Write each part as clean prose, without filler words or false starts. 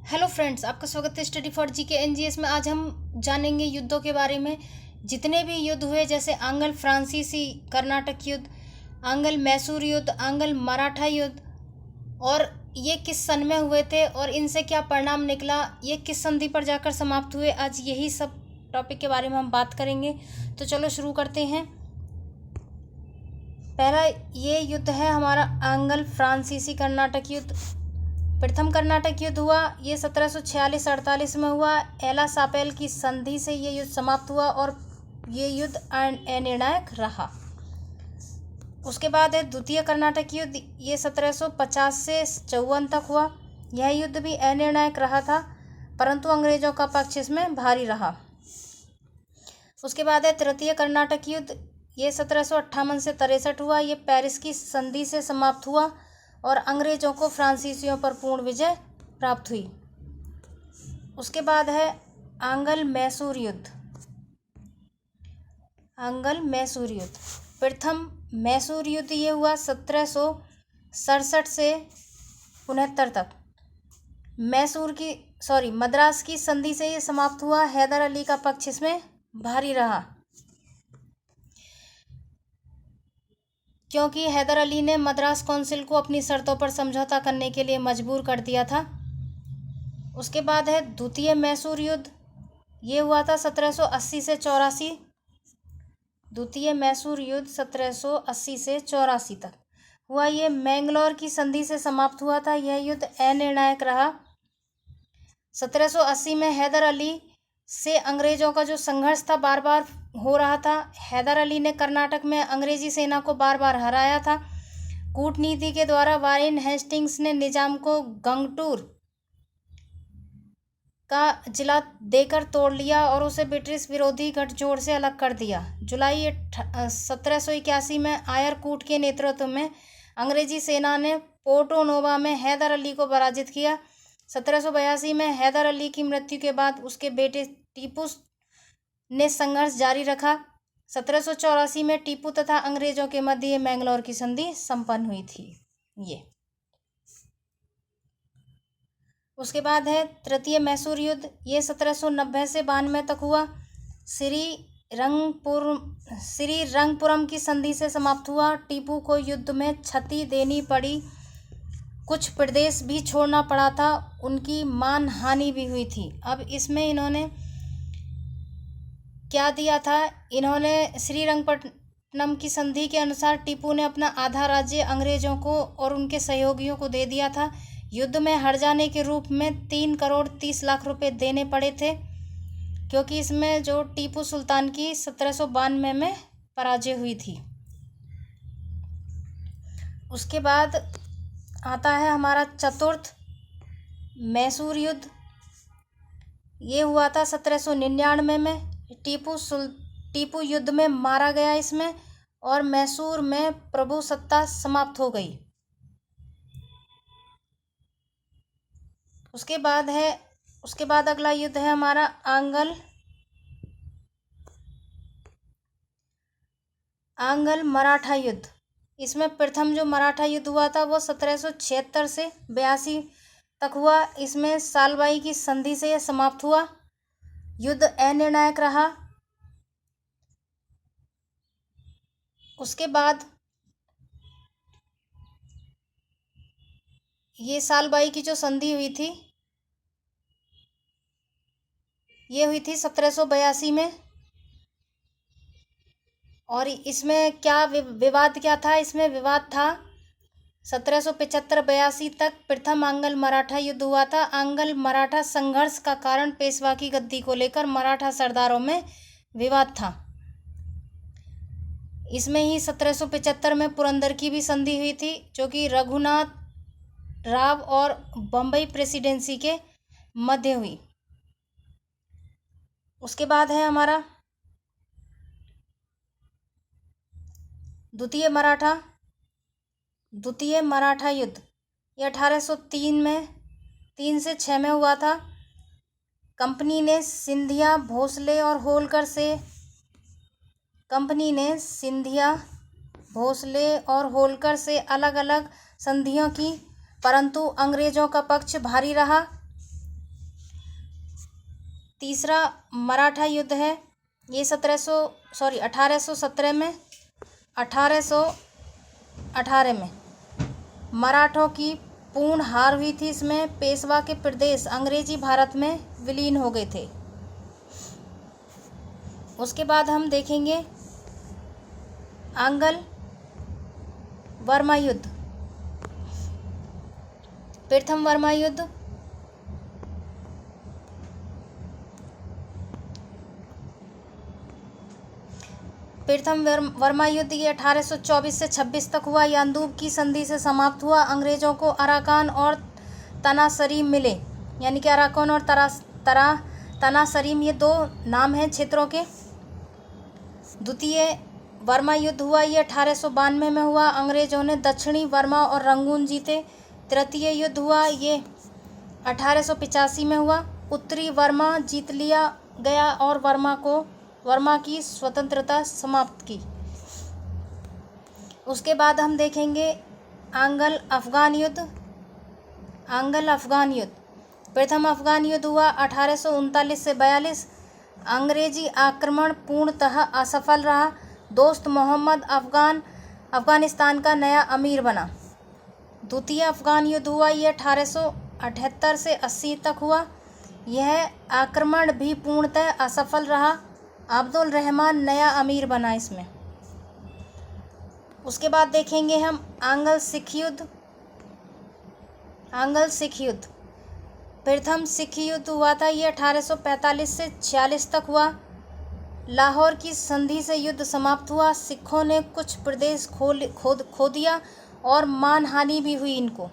Hello friends, आपका स्वागत है स्टडी फॉर जी के एनजीएस में। आज हम जानेंगे युद्धों के बारे में। जितने भी युद्ध हुए, जैसे आंग्ल फ्रांसीसी कर्नाटक युद्ध, आंग्ल मैसूर युद्ध, आंग्ल मराठा युद्ध, और ये किस सन में हुए थे और इनसे क्या परिणाम निकला, ये किस संधि पर जाकर समाप्त हुए, आज यही सब टॉपिक के बारे में हम बात करेंगे। तो चलो शुरू करते हैं। पहला ये युद्ध है हमारा आंग्ल फ्रांसीसी कर्नाटक युद्ध। प्रथम कर्नाटक युद्ध हुआ, ये 1746-48 में हुआ। एला सापेल की संधि से ये युद्ध समाप्त हुआ और ये युद्ध अनिर्णायक रहा। उसके बाद है द्वितीय कर्नाटक युद्ध, ये 1750 से 54 तक हुआ। यह युद्ध भी अनिर्णायक रहा था, परंतु अंग्रेजों का पक्ष इसमें भारी रहा। उसके बाद है तृतीय कर्नाटक युद्ध, ये 1758 से 63 हुआ। ये पेरिस की संधि से समाप्त हुआ और अंग्रेजों को फ्रांसीसियों पर पूर्ण विजय प्राप्त हुई। उसके बाद है आंग्ल मैसूर युद्ध। आंग्ल मैसूर युद्ध, प्रथम मैसूर युद्ध ये हुआ 1767 से 69 तक। मद्रास की संधि से ये समाप्त हुआ। हैदर अली का पक्ष इसमें भारी रहा, क्योंकि हैदर अली ने मद्रास काउंसिल को अपनी शर्तों पर समझौता करने के लिए मजबूर कर दिया था। उसके बाद है द्वितीय मैसूर युद्ध, ये हुआ था 1780 से 84। द्वितीय मैसूर युद्ध 1780 से 84 तक हुआ। ये मैंगलोर की संधि से समाप्त हुआ था। यह युद्ध अनिर्णायक रहा। 1780 में हैदर अली से अंग्रेजों का जो संघर्ष था बार बार हो रहा था। हैदर अली ने कर्नाटक में अंग्रेजी सेना को बार बार हराया था। कूटनीति के द्वारा वारेन हेस्टिंग्स ने निजाम को गंगटूर का जिला देकर तोड़ लिया और उसे ब्रिटिश विरोधी गठजोड़ से अलग कर दिया। जुलाई 1781 में आयरकूट के नेतृत्व में अंग्रेजी सेना ने पोर्टो नोवा में हैदर अली को पराजित किया। 1782 में हैदर अली की मृत्यु के बाद उसके बेटे टीपू ने संघर्ष जारी रखा। 1784 में टीपू तथा अंग्रेजों के मध्य मैंगलोर की संधि संपन्न हुई थी। उसके बाद है तृतीय मैसूर युद्ध, ये 1790 से 92 तक हुआ। श्रीरंगपुरम की संधि से समाप्त हुआ। टीपू को युद्ध में क्षति देनी पड़ी, कुछ प्रदेश भी छोड़ना पड़ा था, उनकी मान हानि भी हुई थी। अब इसमें इन्होंने क्या दिया था, इन्होंने श्रीरंगपट्टनम की संधि के अनुसार टीपू ने अपना आधा राज्य अंग्रेजों को और उनके सहयोगियों को दे दिया था। युद्ध में हार जाने के रूप में 3 करोड़ 30 लाख रुपए देने पड़े थे, क्योंकि इसमें जो टीपू सुल्तान की 1792 में पराजय हुई थी। उसके बाद आता है हमारा चतुर्थ मैसूर युद्ध, ये हुआ था 1799 में। टीपू युद्ध में मारा गया इसमें, और मैसूर में प्रभु सत्ता समाप्त हो गई। उसके बाद अगला युद्ध है हमारा आंग्ल मराठा युद्ध। इसमें प्रथम जो मराठा युद्ध हुआ था वो 1776 से 82 तक हुआ। इसमें सालबाई की संधि से यह समाप्त हुआ। युद्ध अनिर्णायक रहा। उसके बाद ये सालबाई की जो संधि हुई थी, ये हुई थी 1782 में। और इसमें क्या विवाद क्या था, इसमें विवाद था 1775-82 तक प्रथम आंग्ल मराठा युद्ध हुआ था। आंग्ल मराठा संघर्ष का कारण पेशवा की गद्दी को लेकर मराठा सरदारों में विवाद था। इसमें ही 1775 में पुरंदर की भी संधि हुई थी, जो कि रघुनाथ राव और बम्बई प्रेसिडेंसी के मध्य हुई। उसके बाद है हमारा द्वितीय मराठा युद्ध, ये 1803 में 3 से 6 में हुआ था। कंपनी ने सिंधिया भोसले और होलकर से अलग अलग संधियों की, परंतु अंग्रेजों का पक्ष भारी रहा। तीसरा मराठा युद्ध है, ये 1817 में 1818 में मराठों की पूर्ण हार हुई थी। इसमें पेशवा के प्रदेश अंग्रेजी भारत में विलीन हो गए थे। उसके बाद हम देखेंगे आंग्ल बर्मा युद्ध। प्रथम बर्मा युद्ध वर्मा युद्ध ये 1824 से 26 तक हुआ। यांदूब की संधि से समाप्त हुआ। अंग्रेजों को अराकान और तनासरीम मिले, यानी कि अराकान और तनासरीम ये दो नाम हैं क्षेत्रों के। द्वितीय बर्मा युद्ध हुआ, ये 1892 में हुआ। अंग्रेजों ने दक्षिणी बर्मा और रंगून जीते। तृतीय युद्ध हुआ, ये 1885 में हुआ। उत्तरी बर्मा जीत लिया गया और बर्मा की स्वतंत्रता समाप्त की। उसके बाद हम देखेंगे आंग्ल अफगान युद्ध। प्रथम अफगान युद्ध हुआ 1839 से 42। अंग्रेजी आक्रमण पूर्णतः असफल रहा। दोस्त मोहम्मद अफगानिस्तान का नया अमीर बना। द्वितीय अफगान युद्ध हुआ, यह 1878 से 80 तक हुआ। यह आक्रमण भी पूर्णतः असफल रहा। अब्दुल रहमान नया अमीर बना इसमें। उसके बाद देखेंगे हम आंग्ल सिख युद्ध। प्रथम सिख युद्ध हुआ था, ये 1845 से 46 तक हुआ। लाहौर की संधि से युद्ध समाप्त हुआ। सिखों ने कुछ प्रदेश खो दिया और मानहानि भी हुई इनको।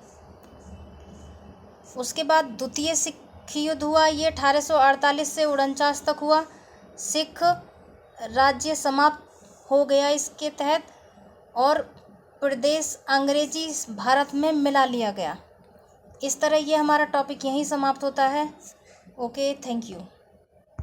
उसके बाद द्वितीय सिख युद्ध हुआ, ये 1848 से 49 तक हुआ। सिख राज्य समाप्त हो गया इसके तहत और प्रदेश अंग्रेजी भारत में मिला लिया गया। इस तरह ये हमारा टॉपिक यहीं समाप्त होता है। Okay, thank you.